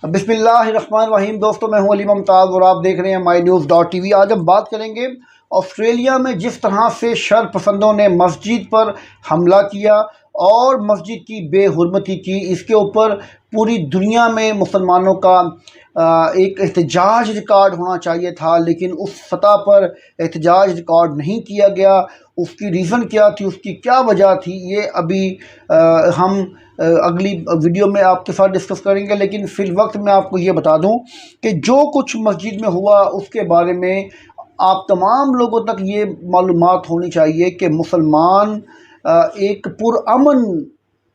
बिस्मिल्लाहिर्रहमानिर्रहीम। दोस्तों, मैं हूं अली मुमताज़ और आप देख रहे हैं mynews.tv। आज हम बात करेंगे ऑस्ट्रेलिया में जिस तरह से शर पसंदों ने मस्जिद पर हमला किया और मस्जिद की बेहुरमती की, इसके ऊपर पूरी दुनिया में मुसलमानों का एक एहतजाज रिकॉर्ड होना चाहिए था, लेकिन उस सतह पर एहतजाज रिकॉर्ड नहीं किया गया। उसकी रीज़न क्या थी, उसकी क्या वजह थी, ये अभी हम अगली वीडियो में आपके साथ डिस्कस करेंगे। लेकिन फिल वक्त मैं आपको ये बता दूं कि जो कुछ मस्जिद में हुआ उसके बारे में आप तमाम लोगों तक ये मालूमात होनी चाहिए कि मुसलमान एक पुरअमन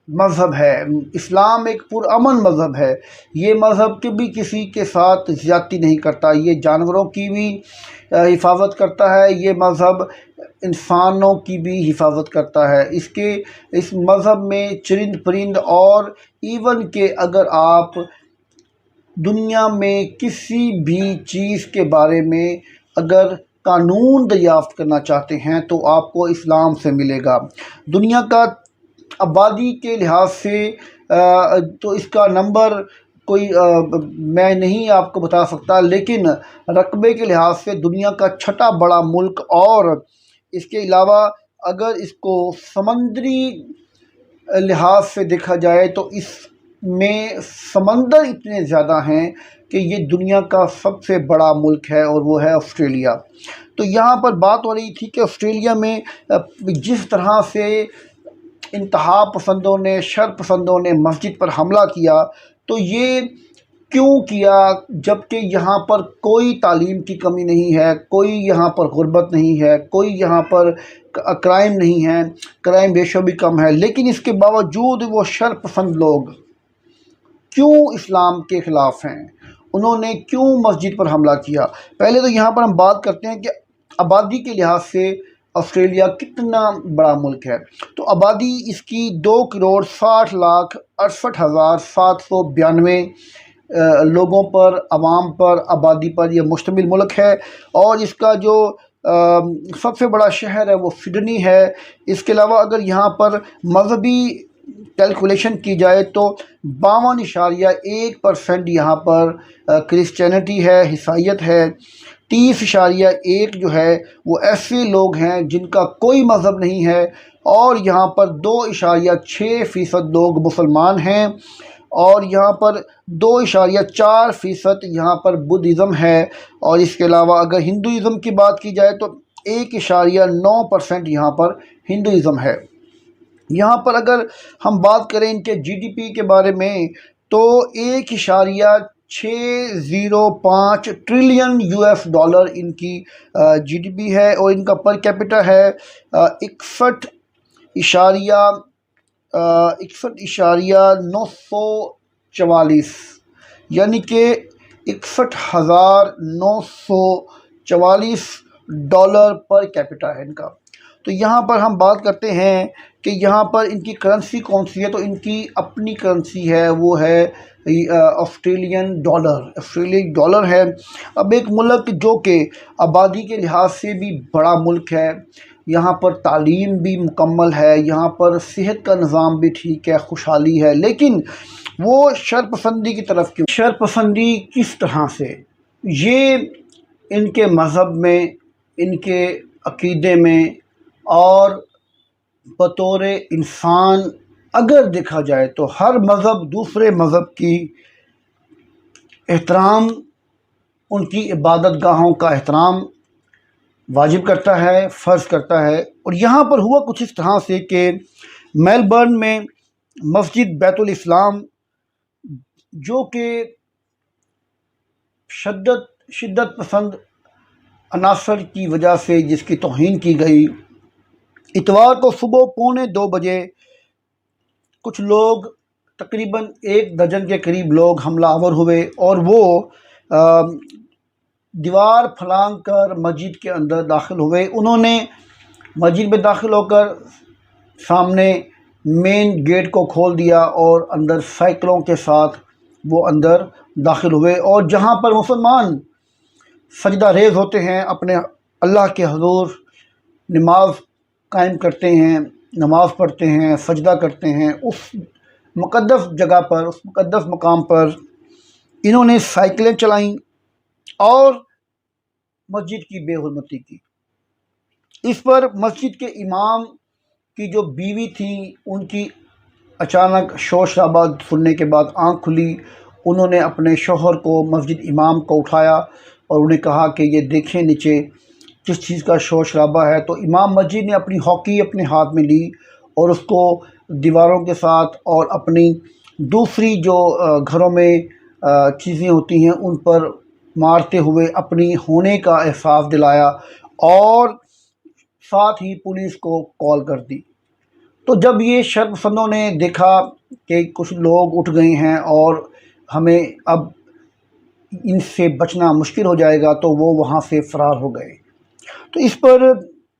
मज़हब है। इस्लाम एक पुरअमन मज़हब है। ये मज़हब कभी किसी के साथ ज़्यादती नहीं करता। ये जानवरों की भी हिफाजत करता है। ये मज़हब इंसानों की भी हिफाजत करता है। इस मज़हब में चरिंद परिंद और इवन के अगर आप दुनिया में किसी भी चीज़ के बारे में अगर कानून दरियाफ्त करना चाहते हैं तो आपको इस्लाम से मिलेगा। दुनिया का आबादी के लिहाज से तो इसका नंबर कोई मैं नहीं आपको बता सकता, लेकिन रकबे के लिहाज से दुनिया का छठा बड़ा मुल्क, और इसके अलावा अगर इसको समंदरी लिहाज से देखा जाए तो इसमें समंदर इतने ज़्यादा हैं कि ये दुनिया का सबसे बड़ा मुल्क है और वो है ऑस्ट्रेलिया। तो यहाँ पर बात हो रही थी कि ऑस्ट्रेलिया में जिस तरह से इंतहा पसंदों ने, शर पसंदों ने मस्जिद पर हमला किया, तो ये क्यों किया, जबकि यहाँ पर कोई तालीम की कमी नहीं है, कोई यहाँ पर गुर्बत नहीं है, कोई यहाँ पर क्राइम नहीं है, क्राइम रेशो भी कम है, लेकिन इसके बावजूद वो शर पसंद लोग क्यों इस्लाम के ख़िलाफ़ हैं, उन्होंने क्यों मस्जिद पर हमला किया। पहले तो यहाँ पर हम बात करते हैं कि आबादी के लिहाज से ऑस्ट्रेलिया कितना बड़ा मुल्क है। तो आबादी इसकी 2,60,68,792 लोगों पर, आवाम पर, आबादी पर यह मुश्तमिल मुल्क है। और इसका जो सबसे बड़ा शहर है वो सिडनी है। इसके अलावा अगर यहाँ पर मजहबी कैलकुलेशन की जाए तो 52.1% यहाँ पर क्रिश्चियनिटी है, ईसाईयत है। 30.1 जो है वो ऐसे लोग हैं जिनका कोई मज़हब नहीं है, और यहाँ पर 2.6% लोग मुसलमान हैं, और यहाँ पर 2.4% यहाँ पर बुद्धिज़्म है। और इसके अलावा अगर हिंदुइज़्म की बात की जाए तो 1.9% यहाँ पर हिंदुइज़्म है। यहाँ पर अगर हम बात करें इनके जीडीपी के बारे में तो 1.605 ट्रिलियन US डॉलर इनकी जीडीपी है, और इनका पर कैपिटा है 61.944, यानी कि 61,944 डॉलर पर कैपिटा है इनका। तो यहाँ पर हम बात करते हैं कि यहाँ पर इनकी करेंसी कौन सी है, तो इनकी अपनी करेंसी है, वो है ऑस्ट्रेलियन डॉलर है। अब एक मुल्क जो कि आबादी के लिहाज से भी बड़ा मुल्क है, यहाँ पर तालीम भी मुकम्मल है, यहाँ पर सेहत का निज़ाम भी ठीक है, खुशहाली है, लेकिन वो शरपसंदी की तरफ क्यों? शरपसंदी किस तरह से? ये इनके मज़हब में, इनके अक़ीदे में, और बतौर इंसान अगर देखा जाए तो हर मज़हब दूसरे मज़हब की एहतराम, उनकी इबादत गाहों का एहतराम वाजिब करता है, फ़र्ज़ करता है। और यहाँ पर हुआ कुछ इस तरह से कि मेलबर्न में मस्जिद बैतुल इस्लाम, जो कि शिद्दत पसंद अनासर की वजह से जिसकी तौहीन की गई, इतवार को सुबह 1:45 बजे कुछ लोग, तकरीबन 1 दर्जन के करीब लोग हमलावर हुए, और वो दीवार फलांग कर मस्जिद के अंदर दाखिल हुए। उन्होंने मस्जिद में दाखिल होकर सामने मेन गेट को खोल दिया और अंदर साइकिलों के साथ वो अंदर दाखिल हुए, और जहाँ पर मुसलमान सजदा रेज़ होते हैं, अपने अल्लाह के हुज़ूर नमाज कायम करते हैं, नमाज़ पढ़ते हैं, सजदा करते हैं, उस मुक़द्दस जगह पर, उस मुक़द्दस मकाम पर انہوں نے سائیکلیں چلائیں اور مسجد کی بے حرمتی کی۔ اس پر مسجد کے امام کی جو بیوی تھی ان کی اچانک شور شرابہ سننے کے بعد آنکھ کھلی۔ انہوں نے اپنے شوہر کو، مسجد امام کو اٹھایا اور انہیں کہا کہ یہ دیکھیں نیچے کس چیز کا شور شرابہ ہے۔ تو امام مسجد نے اپنی ہاکی اپنے ہاتھ میں لی اور اس کو دیواروں کے ساتھ اور اپنی دوسری جو گھروں میں چیزیں ہوتی ہیں ان پر مارتے ہوئے اپنی ہونے کا احساس دلایا اور ساتھ ہی پولیس کو کال کر دی۔ تو جب یہ شرم پسندوں نے دیکھا کہ کچھ لوگ اٹھ گئے ہیں اور ہمیں اب ان سے بچنا مشکل ہو جائے گا تو وہ وہاں سے فرار ہو گئے۔ تو اس پر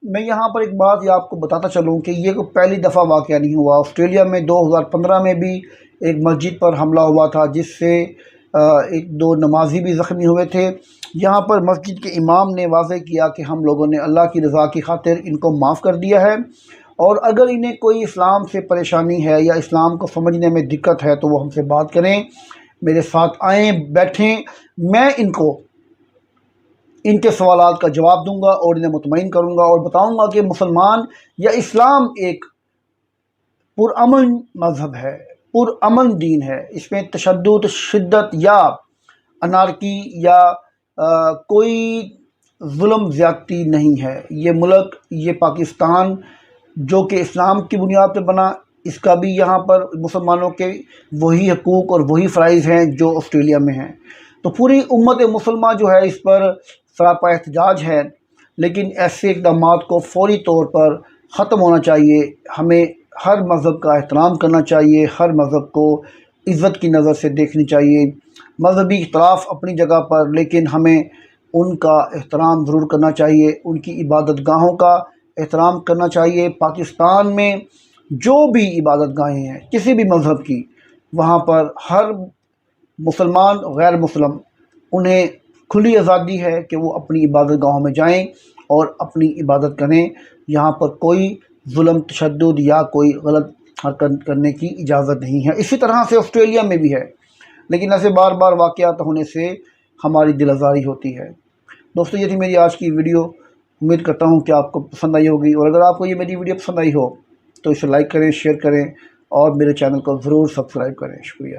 میں یہاں پر ایک بات یہ آپ کو بتاتا چلوں کہ یہ کوئی پہلی دفعہ واقعہ نہیں ہوا۔ آسٹریلیا میں 2015 میں بھی ایک مسجد پر حملہ ہوا تھا جس سے ایک دو نمازی بھی زخمی ہوئے تھے۔ یہاں پر مسجد کے امام نے واضح کیا کہ ہم لوگوں نے اللہ کی رضا کی خاطر ان کو معاف کر دیا ہے، اور اگر انہیں کوئی اسلام سے پریشانی ہے یا اسلام کو سمجھنے میں دقت ہے تو وہ ہم سے بات کریں، میرے ساتھ آئیں، بیٹھیں، میں ان کے سوالات کا جواب دوں گا اور انہیں مطمئن کروں گا اور بتاؤں گا کہ مسلمان یا اسلام ایک پرامن مذہب ہے، پرامن دین ہے۔ اس میں تشدد، شدت یا انارکی یا کوئی ظلم زیادتی نہیں ہے۔ یہ ملک، یہ پاکستان جو کہ اسلام کی بنیاد پہ بنا، اس کا بھی یہاں پر مسلمانوں کے وہی حقوق اور وہی فرائض ہیں جو آسٹریلیا میں ہیں۔ تو پوری امت مسلمہ جو ہے اس پر سراپا احتجاج ہے، لیکن ایسے اقدامات کو فوری طور پر ختم ہونا چاہیے۔ ہمیں ہر مذہب کا احترام کرنا چاہیے، ہر مذہب کو عزت کی نظر سے دیکھنی چاہیے۔ مذہبی اختلاف اپنی جگہ پر، لیکن ہمیں ان کا احترام ضرور کرنا چاہیے، ان کی عبادت گاہوں کا احترام کرنا چاہیے۔ پاکستان میں جو بھی عبادت گاہیں ہیں کسی بھی مذہب کی، وہاں پر ہر مسلمان غیر مسلم انہیں کھلی آزادی ہے کہ وہ اپنی عبادت گاہوں میں جائیں اور اپنی عبادت کریں۔ یہاں پر کوئی ظلم، تشدد یا کوئی غلط حرکت کرنے کی اجازت نہیں ہے۔ اسی طرح سے آسٹریلیا میں بھی ہے، لیکن ایسے بار بار واقعات ہونے سے ہماری دل آزاری ہوتی ہے۔ دوستو، یہ تھی میری آج کی ویڈیو۔ امید کرتا ہوں کہ آپ کو پسند آئی ہوگی، اور اگر آپ کو یہ میری ویڈیو پسند آئی ہو تو اسے لائک کریں، شیئر کریں اور میرے چینل کو ضرور سبسکرائب کریں۔ شکریہ۔